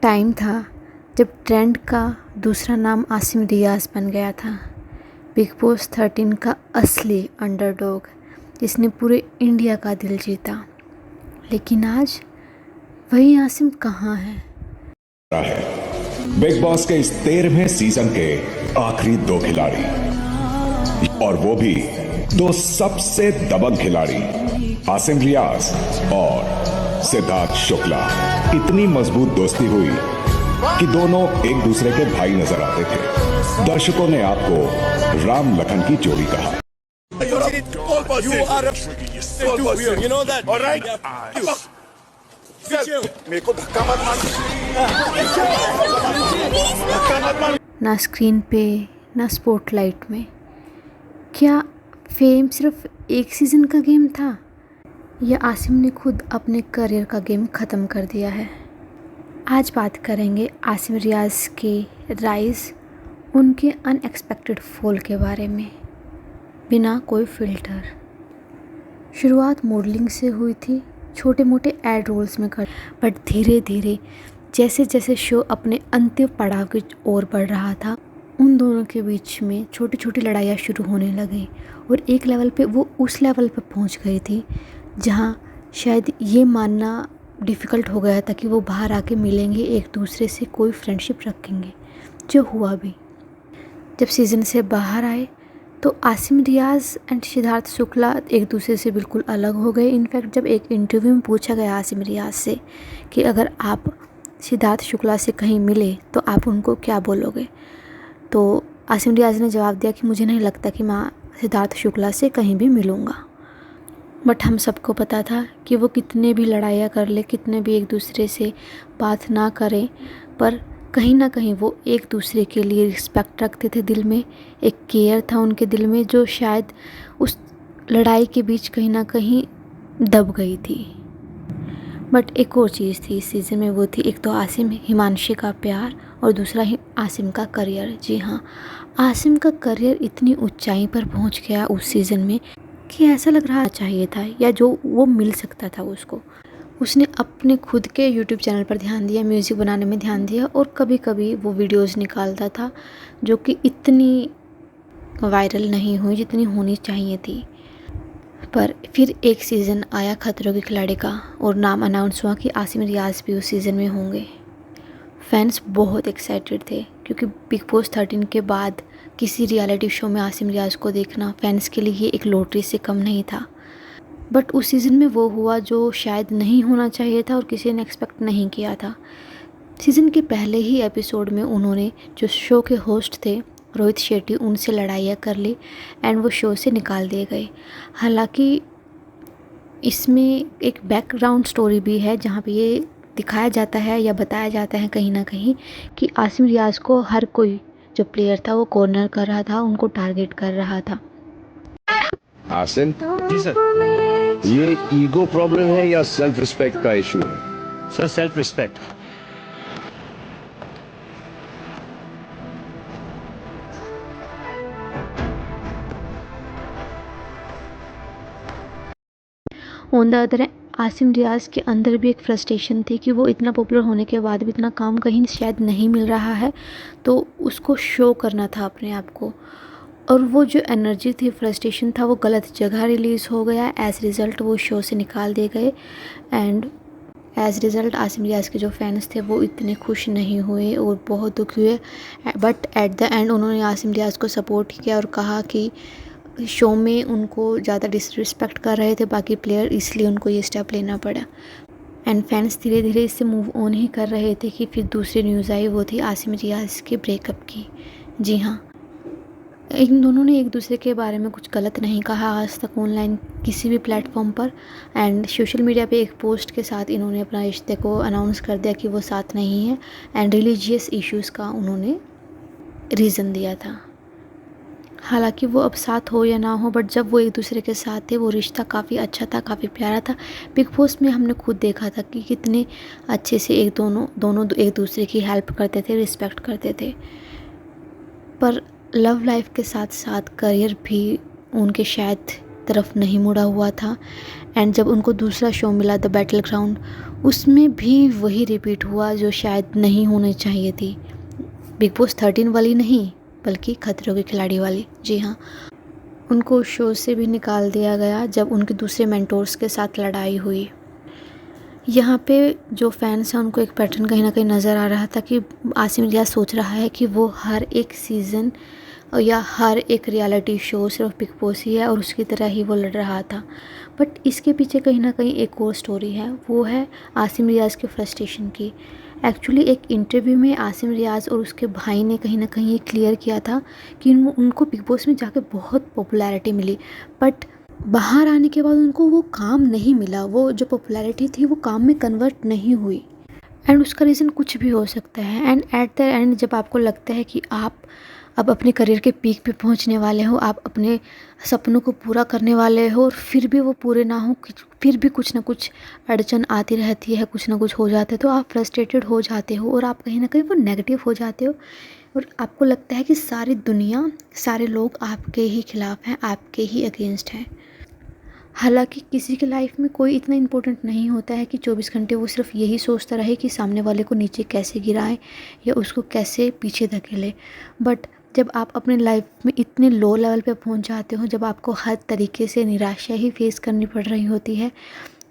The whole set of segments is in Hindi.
टाइम था जब ट्रेंड का दूसरा नाम आसिम रियाज बन गया था, बिग बॉस 13 का असली अंडरडॉग जिसने पूरे इंडिया का दिल जीता। लेकिन आज वही आसिम कहाँ है? बिग बॉस के इस 13वें सीजन के आखिरी 2 खिलाड़ी, और वो भी 2 सबसे दबंग खिलाड़ी, आसिम रियाज और सिद्धार्थ शुक्ला। इतनी मजबूत दोस्ती हुई कि दोनों एक दूसरे के भाई नजर आते थे। दर्शकों ने आपको राम लखन की जोड़ी कहा। मेरे को धक्का मत मार। ना स्क्रीन पे ना स्पॉटलाइट में। क्या फेम सिर्फ एक सीज़न का गेम था या आसिम ने खुद अपने करियर का गेम ख़त्म कर दिया है? आज बात करेंगे आसिम रियाज के राइज़, उनके अनएक्सपेक्टेड फॉल के बारे में, बिना कोई फ़िल्टर। शुरुआत मॉडलिंग से हुई थी, छोटे मोटे एड रोल्स में कर, बट धीरे धीरे जैसे जैसे शो अपने अंतिम पड़ाव की ओर बढ़ रहा था, उन दोनों के बीच में छोटी छोटी लड़ाइयाँ शुरू होने लगी और एक लेवल पे वो उस लेवल पे पहुंच गई थी जहां शायद ये मानना डिफ़िकल्ट हो गया था कि वो बाहर आके मिलेंगे, एक दूसरे से कोई फ्रेंडशिप रखेंगे, जो हुआ भी। जब सीज़न से बाहर आए तो आसिम रियाज एंड सिद्धार्थ शुक्ला एक दूसरे से बिल्कुल अलग हो गए। इनफैक्ट जब एक इंटरव्यू में पूछा गया आसिम रियाज से कि अगर आप सिद्धार्थ शुक्ला से कहीं मिले तो आप उनको क्या बोलोगे, तो आसिम रियाज ने जवाब दिया कि मुझे नहीं लगता कि मैं सिद्धार्थ शुक्ला से कहीं भी मिलूँगा। बट हम सबको पता था कि वो कितने भी लड़ाइयाँ कर ले, कितने भी एक दूसरे से बात ना करें, पर कहीं ना कहीं वो एक दूसरे के लिए रिस्पेक्ट रखते थे। दिल में एक केयर था उनके दिल में, जो शायद उस लड़ाई के बीच कहीं ना कहीं दब गई थी। बट एक और चीज़ थी इस सीज़न में, वो थी एक तो आसिम हिमांशी का प्यार और दूसरा ही आसिम का करियर। जी हाँ, आसिम का करियर इतनी ऊंचाई पर पहुंच गया उस सीज़न में कि ऐसा लग रहा चाहिए था या जो वो मिल सकता था उसको। उसने अपने खुद के यूट्यूब चैनल पर ध्यान दिया, म्यूज़िक बनाने में ध्यान दिया, और कभी कभी वो वीडियोस निकालता था जो कि इतनी वायरल नहीं हुई जितनी होनी चाहिए थी। पर फिर एक सीज़न आया खतरों के खिलाड़ी का और नाम अनाउंस हुआ कि आसिम रियाज भी उस सीज़न में होंगे। फैंस बहुत एक्साइटेड थे क्योंकि बिग बॉस 13 के बाद किसी रियलिटी शो में आसिम रियाज को देखना फैंस के लिए एक लॉटरी से कम नहीं था। बट उस सीज़न में वो हुआ जो शायद नहीं होना चाहिए था और किसी ने एक्सपेक्ट नहीं किया था। सीज़न के पहले ही एपिसोड में उन्होंने जो शो के होस्ट थे रोहित शेट्टी, उनसे लड़ाइयाँ कर ली एंड वो शो से निकाल दिए गए। हालांकि इसमें एक बैकग्राउंड स्टोरी भी है जहाँ पे ये दिखाया जाता है या बताया जाता है कहीं ना कहीं कि आसिम रियाज को हर कोई जो प्लेयर था वो कॉर्नर कर रहा था, उनको टारगेट कर रहा था। आसिम जी सर। ये ईगो प्रॉब्लम है या सेल्फ रिस्पेक्ट का इशू है? Sir self respect. On the other Asim Riyaz के अंदर भी एक फ्रस्ट्रेशन थी कि वो इतना पॉपुलर होने के बाद भी इतना काम कहीं शायद नहीं मिल रहा है, तो उसको शो करना था अपने आप को, और वो जो एनर्जी थी, फ्रस्ट्रेशन था, वो गलत जगह रिलीज़ हो गया। एज रिज़ल्ट वो शो से निकाल दिए गए and as result Asim Riyaz के जो फैंस थे वो इतने खुश नहीं हुए और बहुत दुखी हुए। बट एट द एंड उन्होंने आसिम रियाज को सपोर्ट किया और कहा कि शो में उनको ज़्यादा डिसरिस्पेक्ट कर रहे थे बाकी प्लेयर, इसलिए उनको ये स्टेप लेना पड़ा। एंड फैंस धीरे धीरे इससे मूव ऑन ही कर रहे थे कि फिर दूसरी न्यूज़ आई, वो थी आसिम रियाज के ब्रेकअप की। जी हाँ, इन दोनों ने एक दूसरे के बारे में कुछ गलत नहीं कहा आज तक ऑनलाइन किसी भी प्लेटफॉर्म पर, एंड सोशल मीडिया पे एक पोस्ट के साथ इन्होंने अपना रिश्ते को अनाउंस कर दिया कि वो साथ नहीं है, एंड रिलीजियस इश्यूज़ का उन्होंने रीज़न दिया था। हालांकि वो अब साथ हो या ना हो, बट जब वो एक दूसरे के साथ थे वो रिश्ता काफ़ी अच्छा था, काफ़ी प्यारा था। बिग बॉस में हमने खुद देखा था कि कितने अच्छे से दोनों एक दूसरे की हेल्प करते थे, रिस्पेक्ट करते थे। पर लव लाइफ के साथ साथ करियर भी उनके शायद तरफ नहीं मुड़ा हुआ था, एंड जब उनको दूसरा शो मिला द बैटल ग्राउंड, उसमें भी वही रिपीट हुआ जो शायद नहीं होनी चाहिए थी। बिग बॉस 13 वाली नहीं, बल्कि खतरों के खिलाड़ी वाली। जी हाँ, उनको शो से भी निकाल दिया गया जब उनके दूसरे मेंटोर्स के साथ लड़ाई हुई। यहाँ पे जो फैंस हैं उनको एक पैटर्न कहीं ना कहीं नज़र आ रहा था कि आसिम रियाज सोच रहा है कि वो हर एक सीज़न या हर एक रियलिटी शो सिर्फ बिग बॉस ही है और उसकी तरह ही वो लड़ रहा था। बट इसके पीछे कहीं ना कहीं एक और स्टोरी है, वो है आसिम रियाज के फ्रस्ट्रेशन की। एक्चुअली एक इंटरव्यू में आसिम रियाज और उसके भाई ने कहीं ना कहीं ये क्लियर किया था कि उनको बिग बॉस में जाकर बहुत पॉपुलैरिटी मिली, बट बाहर आने के बाद उनको वो काम नहीं मिला। वो जो पॉपुलैरिटी थी वो काम में कन्वर्ट नहीं हुई। एंड उसका रीज़न कुछ भी हो सकता है। एंड एट द एंड जब आपको लगता है कि आप अब अपने करियर के पीक पे पहुंचने वाले हो, आप अपने सपनों को पूरा करने वाले हो और फिर भी वो पूरे ना हो, फिर भी कुछ ना कुछ अड़चन आती रहती है, कुछ ना कुछ हो जाता है, तो आप फ्रस्ट्रेटेड हो जाते हो और आप कहीं ना कहीं वो नेगेटिव हो जाते हो और आपको लगता है कि सारी दुनिया, सारे लोग आपके ही खिलाफ़ हैं, आपके ही अगेंस्ट हैं। हालांकि किसी की लाइफ में कोई इतना इम्पोर्टेंट नहीं होता है कि 24 घंटे वो सिर्फ यही सोचता रहे कि सामने वाले को नीचे कैसे गिराएं या उसको कैसे पीछे धकेले। बट जब आप अपने लाइफ में इतने लो लेवल पे पहुंच जाते हो, जब आपको हर तरीके से निराशा ही फेस करनी पड़ रही होती है,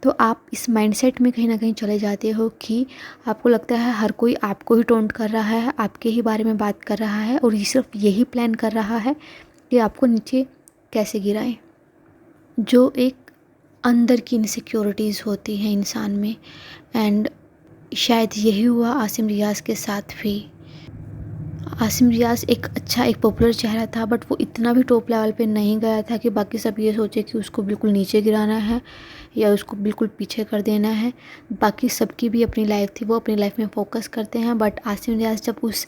तो आप इस माइंडसेट में कहीं ना कहीं चले जाते हो कि आपको लगता है हर कोई आपको ही टोंट कर रहा है, आपके ही बारे में बात कर रहा है और ये सिर्फ यही प्लान कर रहा है कि आपको नीचे कैसे गिराएं। जो एक अंदर की इनसिक्योरिटीज़ होती हैं इंसान में। एंड शायद यही हुआ आसिम रियाज के साथ भी। आसिम रियाज एक पॉपुलर चेहरा था, बट वो इतना भी टॉप लेवल पे नहीं गया था कि बाकी सब ये सोचे कि उसको बिल्कुल नीचे गिराना है या उसको बिल्कुल पीछे कर देना है। बाकी सबकी भी अपनी लाइफ थी, वो अपनी लाइफ में फोकस करते हैं, बट आसिम रियाज जब उस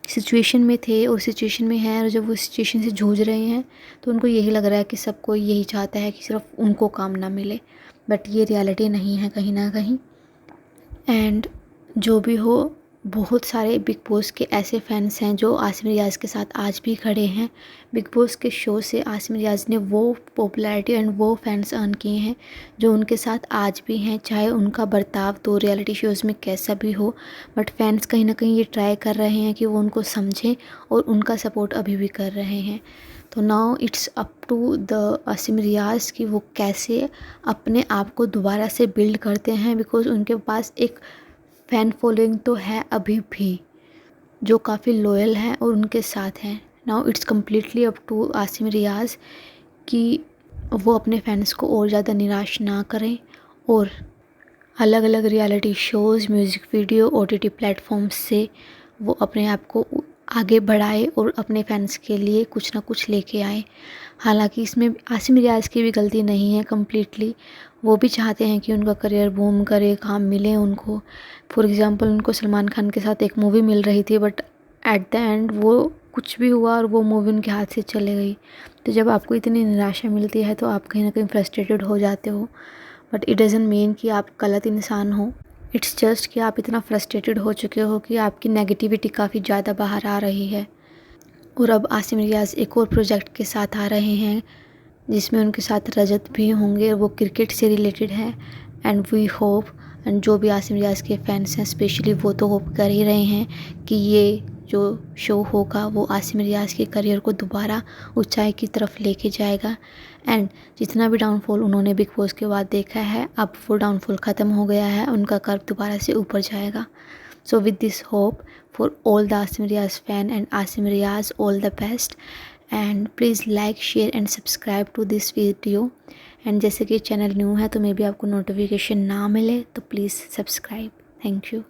सिचुएशन में थे और सिचुएशन में हैं और जब वो सिचुएशन से जूझ रहे हैं तो उनको यही लग रहा है कि सब कोई यही चाहता है कि सिर्फ उनको काम ना मिले, बट ये रियलिटी नहीं है कहीं ना कहीं। एंड जो भी हो, बहुत सारे बिग बॉस के ऐसे फैंस हैं जो आसिम रियाज के साथ आज भी खड़े हैं। बिग बॉस के शो से आसिम रियाज ने वो पॉपुलैरिटी एंड वो फैंस अर्न किए हैं जो उनके साथ आज भी हैं, चाहे उनका बर्ताव तो रियलिटी शोज़ में कैसा भी हो, बट फैंस कहीं ना कहीं ये ट्राई कर रहे हैं कि वो उनको समझें और उनका सपोर्ट अभी भी कर रहे हैं। तो now it's up to the Asim Riyaz कि वो कैसे अपने आप को दोबारा से बिल्ड करते हैं, बिकॉज़ उनके पास एक फ़ैन फॉलोइंग तो है अभी भी जो काफ़ी लॉयल है और उनके साथ हैं। Now it's completely up to Asim Riyaz कि वो अपने फैंस को और ज़्यादा निराश ना करें और अलग अलग reality shows, music video, OTT platforms से वो अपने आप को आगे बढ़ाए और अपने फैंस के लिए कुछ ना कुछ लेके आए। हालांकि इसमें आसिम रियाज की भी गलती नहीं है कम्प्लीटली। वो भी चाहते हैं कि उनका करियर बूम करे, काम मिले उनको। फॉर एग्ज़ाम्पल उनको सलमान खान के साथ एक मूवी मिल रही थी, बट एट द एंड वो कुछ भी हुआ और वो मूवी उनके हाथ से चले गई। तो जब आपको इतनी निराशा मिलती है तो आप कहीं ना कहीं फ्रस्ट्रेटेड हो जाते हो, बट इट डज़ंट मीन कि आप गलत इंसान हो। इट्स जस्ट कि आप इतना फ्रस्ट्रेटेड हो चुके हो कि आपकी नेगेटिविटी काफ़ी ज़्यादा बाहर आ रही है। और अब आसिम रियाज एक और प्रोजेक्ट के साथ आ रहे हैं जिसमें उनके साथ रजत भी होंगे, वो क्रिकेट से रिलेटेड है। एंड वी होप, एंड जो भी आसिम रियाज के फैंस हैं स्पेशली वो तो होप कर ही रहे हैं कि ये जो शो होगा वो आसिम रियाज के करियर को दोबारा ऊंचाई की तरफ लेके जाएगा। एंड जितना भी डाउनफॉल उन्होंने बिग बॉस के बाद देखा है, अब वो डाउनफॉल ख़त्म हो गया है, उनका कर्व दोबारा से ऊपर जाएगा। So with this hope for all the Asim Riaz fan and Asim Riaz, all the best, and please like, share and subscribe to this video। and जैसे कि चैनल न्यू है तो मे बी आपको नोटिफिकेशन ना मिले तो प्लीज़ सब्सक्राइब। Thank you.